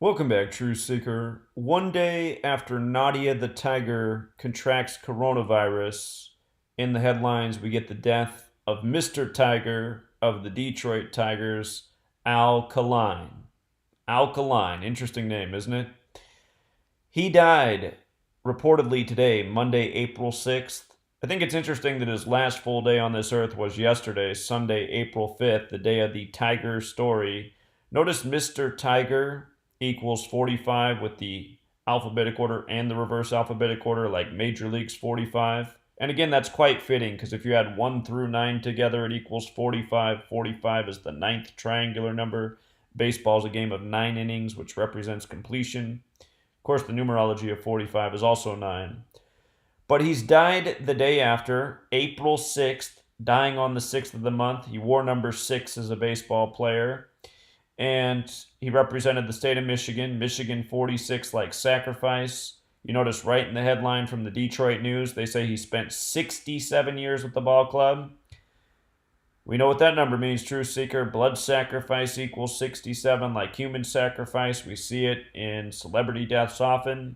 Welcome back, Truth Seeker. One day after Nadia the Tiger contracts coronavirus, in the headlines we get the death of Mr. Tiger of the Detroit Tigers, Kaline. Kaline, interesting name, isn't it? He died reportedly today, Monday, April 6th. I think it's interesting that his last full day on this earth was yesterday, Sunday, April 5th, the day of the Tiger story. Notice Mr. Tiger equals 45 with the alphabetic order and the reverse alphabetic order, like Major League's 45. And again, that's quite fitting because if you add 1 through 9 together, it equals 45. 45 is the ninth triangular number. Baseball is a game of 9 innings, which represents completion. Of course, the numerology of 45 is also 9. But he's died the day after, April 6th, dying on the 6th of the month. He wore number 6 as a baseball player. And he represented the state of Michigan. Michigan 46 like sacrifice. You notice right in the headline from the Detroit News, they say he spent 67 years with the ball club. We know what that number means, Truth Seeker. Blood sacrifice equals 67, like human sacrifice. We see it in celebrity deaths often.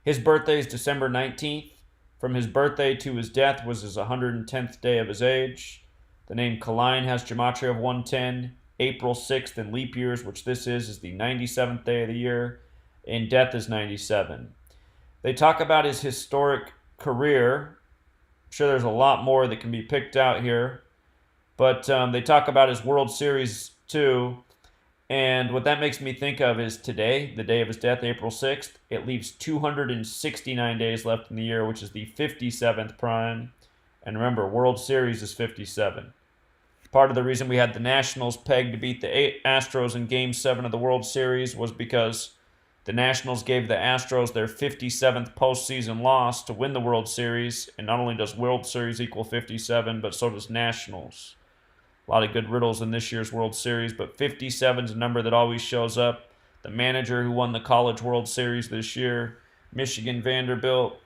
His birthday is December 19th. From his birthday to his death was his 110th day of his age. The name Kaline has gematria of 110. April 6th in leap years, which this is the 97th day of the year, and death is 97. They talk about his historic career. I'm sure there's a lot more that can be picked out here, but they talk about his World Series too, and what that makes me think of is today, the day of his death, April 6th, it leaves 269 days left in the year, which is the 57th prime, and remember, World Series is 57. Part of the reason we had the Nationals pegged to beat the Astros in Game 7 of the World Series was because the Nationals gave the Astros their 57th postseason loss to win the World Series, and not only does World Series equal 57, but so does Nationals. A lot of good riddles in this year's World Series, but 57 is a number that always shows up. The manager who won the College World Series this year, Michigan Vanderbilt,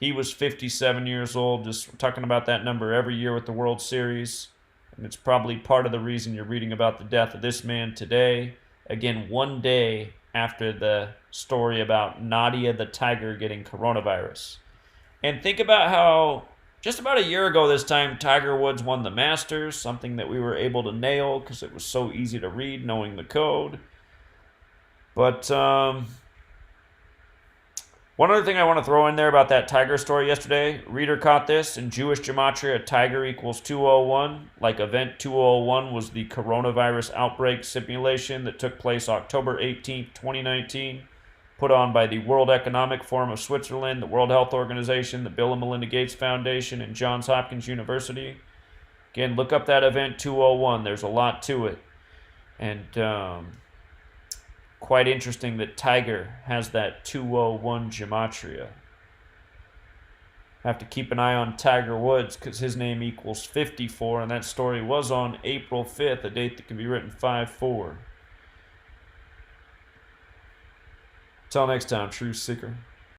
he was 57 years old, just talking about that number every year with the World Series. And it's probably part of the reason you're reading about the death of this man today. Again, one day after the story about Nadia the Tiger getting coronavirus. And think about how just about a year ago this time, Tiger Woods won the Masters, something that we were able to nail because it was so easy to read knowing the code. But one other thing I want to throw in there about that Tiger story yesterday, reader caught this. In Jewish gematria, a tiger equals 201. Like event 201 was the coronavirus outbreak simulation that took place October 18th, 2019, put on by the World Economic Forum of Switzerland, the World Health Organization, the Bill and Melinda Gates Foundation, and Johns Hopkins University. Again, look up that event 201. There's a lot to it. And quite interesting that Tiger has that 201 gematria. Have to keep an eye on Tiger Woods because his name equals 54, and that story was on April 5th, a date that can be written 5-4. Till next time, Truth Seeker.